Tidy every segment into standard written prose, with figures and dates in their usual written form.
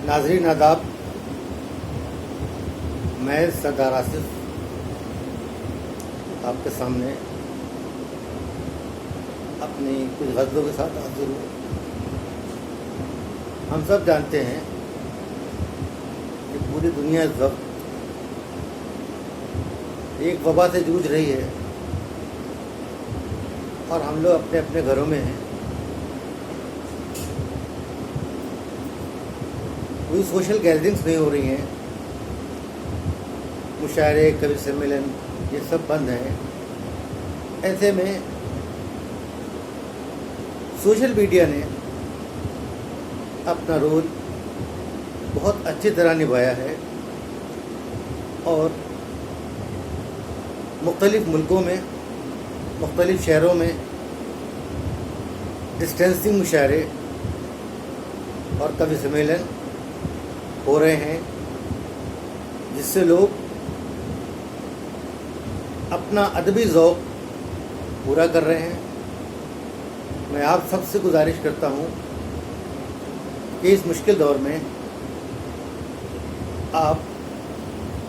ناظرین آداب، میں سردار آصف آپ کے سامنے اپنی کچھ غزلوں کے ساتھ حاضر ہوں۔ ہم سب جانتے ہیں کہ پوری دنیا اس وقت ایک وبا سے جوجھ رہی ہے اور ہم لوگ اپنے اپنے گھروں میں ہیں۔ کوئی سوشل گیدرنگس نہیں ہو رہی ہیں، مشاعرے، کبھی سمیلن، یہ سب بند ہیں۔ ایسے میں سوشل میڈیا نے اپنا رول بہت اچھی طرح نبھایا ہے اور مختلف ملکوں میں، مختلف شہروں میں ڈسٹینسنگ مشاعرے اور کبھی سمیلن ہو رہے ہیں، جس سے لوگ اپنا ادبی ذوق پورا کر رہے ہیں۔ میں آپ سب سے گزارش کرتا ہوں کہ اس مشکل دور میں آپ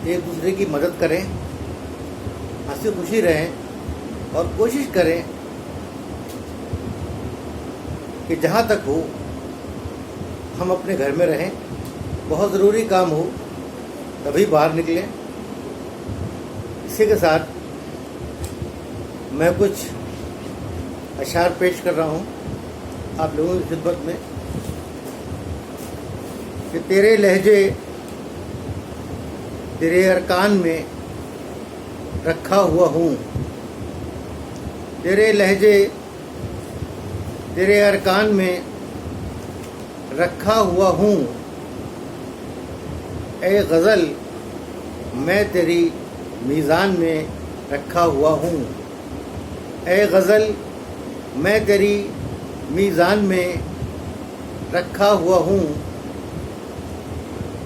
ایک دوسرے کی مدد کریں، ہنسی خوشی رہیں اور کوشش کریں کہ جہاں تک ہو ہم اپنے گھر میں رہیں۔ بہت ضروری کام ہو تبھی باہر نکلیں۔ اسی کے ساتھ میں کچھ اشعار پیش کر رہا ہوں آپ لوگوں کی خدمت میں کہ تیرے لہجے تیرے ارکان میں رکھا ہوا ہوں، تیرے لہجے تیرے ارکان میں رکھا ہوا ہوں، اے غزل میں تیری میزان میں رکھا ہوا ہوں، اے غزل میں تیری میزان میں رکھا ہوا ہوں،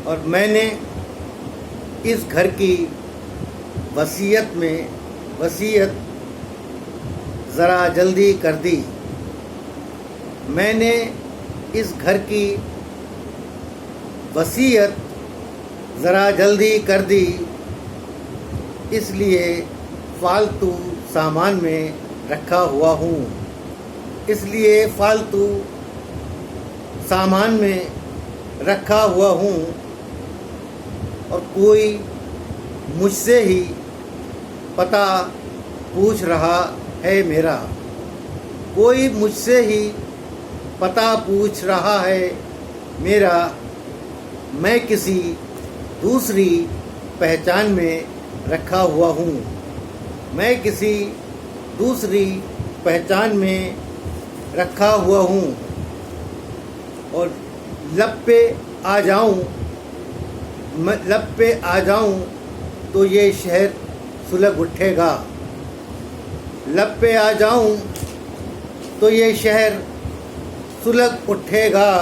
اور میں نے اس گھر کی وصیت ذرا جلدی کر دی، میں نے اس گھر کی وصیت ذرا جلدی کر دی، اس لیے فالتو سامان میں رکھا ہوا ہوں، اس لیے فالتو سامان میں رکھا ہوا ہوں، اور کوئی مجھ سے ہی پتہ پوچھ رہا ہے میرا، کوئی مجھ سے ہی پتہ پوچھ رہا ہے میرا، میں کسی دوسری پہچان میں رکھا ہوا ہوں، میں کسی دوسری پہچان میں رکھا ہوا ہوں، اور لب پہ آ جاؤں تو یہ شہر سلگ اٹھے گا، لب پہ آ جاؤں تو یہ شہر سلگ اٹھے گا،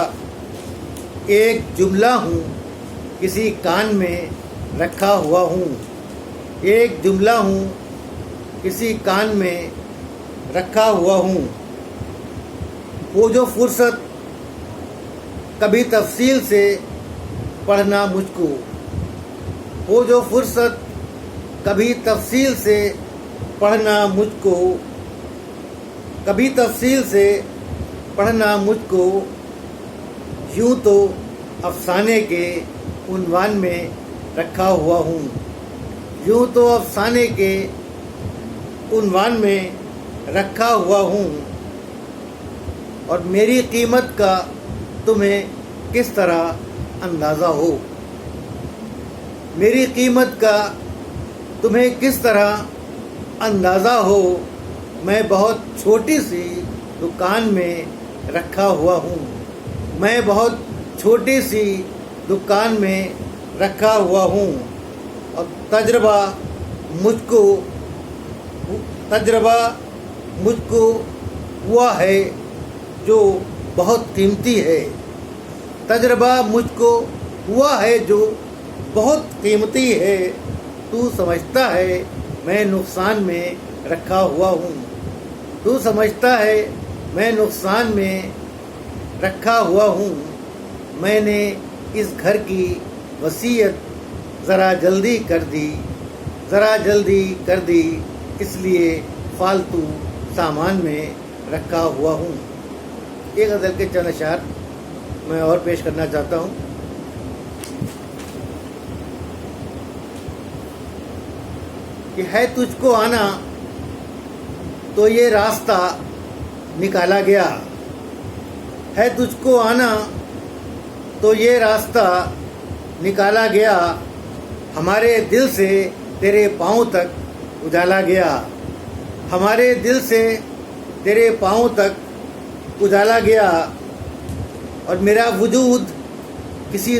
ایک جملہ ہوں کسی کان میں رکھا ہوا ہوں، ایک جملہ ہوں کسی کان میں رکھا ہوا ہوں، وہ جو فرصت کبھی تفصیل سے پڑھنا مجھ کو، وہ جو فرصت کبھی تفصیل سے پڑھنا مجھ کو، کبھی تفصیل سے پڑھنا مجھ کو، یوں تو افسانے کے عنوان میں رکھا ہوا ہوں، یوں تو افسانے کے عنوان میں رکھا ہوا ہوں، اور میری قیمت کا تمہیں کس طرح اندازہ ہو، میری قیمت کا تمہیں کس طرح اندازہ ہو، میں بہت چھوٹی سی دکان میں رکھا ہوا ہوں، میں بہت چھوٹی سی دکان میں رکھا ہوا ہوں، اور تجربہ مجھ کو ہوا ہے جو بہت قیمتی ہے، تجربہ مجھ کو ہوا ہے جو بہت قیمتی ہے، تو سمجھتا ہے میں نقصان میں رکھا ہوا ہوں، تو سمجھتا ہے میں نقصان میں رکھا ہوا ہوں، میں نے اس گھر کی وصیت ذرا جلدی کر دی، اس لیے فالتو سامان میں رکھا ہوا ہوں۔ یہ غزل کے چند اشعار میں اور پیش کرنا چاہتا ہوں۔ کہ ہے تجھ کو آنا تو یہ راستہ نکالا گیا، ہے تجھ کو آنا تو یہ راستہ نکالا گیا، ہمارے دل سے تیرے پاؤں تک اجالا گیا، ہمارے دل سے تیرے پاؤں تک اجالا گیا، اور میرا وجود کسی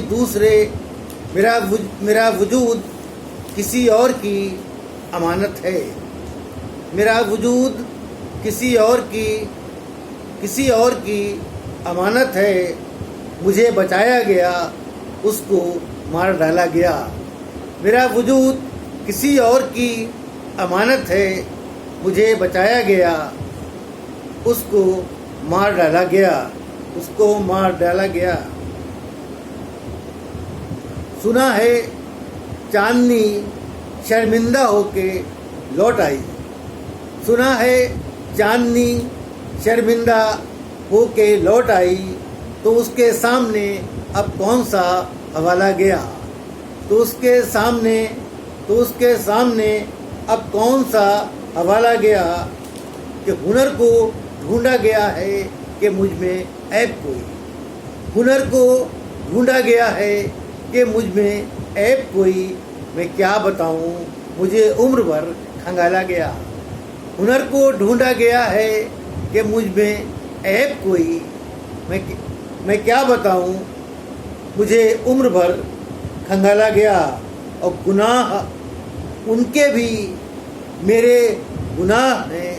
اور کی امانت ہے، میرا وجود کسی اور کی امانت ہے، مجھے بچایا گیا اس کو مار ڈالا گیا، میرا وجود کسی اور کی امانت ہے، مجھے بچایا گیا اس کو مار ڈالا گیا، سنا ہے چاندنی شرمندہ ہو کے لوٹ آئی، سنا ہے چاندنی شرمندہ ہو کے لوٹ آئی، تو اس کے سامنے اب کون سا حوالہ گیا، تو اس کے سامنے اب کون سا حوالہ گیا، کہ ہنر کو ڈھونڈا گیا ہے کہ مجھ میں عیب کوئی، ہنر کو ڈھونڈا گیا ہے کہ مجھ میں عیب کوئی، میں کیا بتاؤں مجھے عمر بھر کھنگالا گیا، ہنر کو ڈھونڈا گیا ہے کہ مجھ میں عیب کوئی، میں کیا بتاؤں مجھے عمر بھر کھنگالا گیا، اور گناہ ان کے بھی میرے گناہ ہیں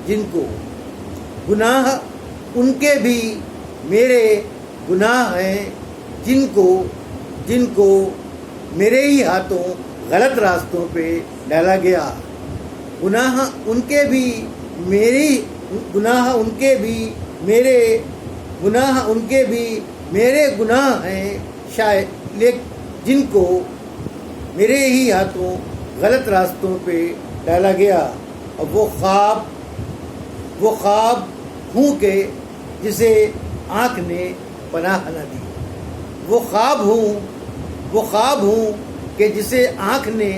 جن کو، گناہ ان کے بھی میرے گناہ ہیں جن کو میرے ہی ہاتھوں غلط راستوں پہ ڈالا گیا، گناہ ان کے بھی میرے گناہ ہیں شاید، جن کو میرے ہی ہاتھوں غلط راستوں پہ ڈالا گیا، اور وہ خواب ہوں کہ جسے آنکھ نے پناہ نہ دی، وہ خواب ہوں کہ جسے آنکھ نے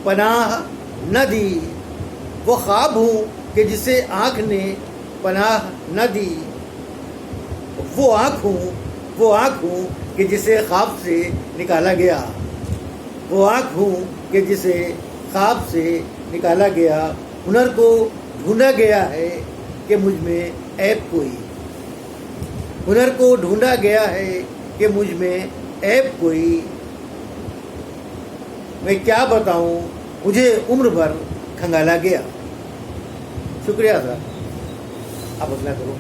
پناہ نہ دی، وہ خواب ہوں کہ جسے آنکھ نے پناہ نہ دی، وہ آنکھ ہوں کہ جسے خواب سے نکالا گیا، وہ آنکھ ہوں کہ جسے خواب سے نکالا گیا، ہنر کو ڈھونڈا گیا ہے کہ مجھ میں عیب کوئی، ہنر کو ڈھونڈا گیا ہے کہ مجھ میں عیب کوئی، میں کیا بتاؤں مجھے عمر بھر کھنگالا گیا۔ شکریہ سر، آپ اپنا کرو۔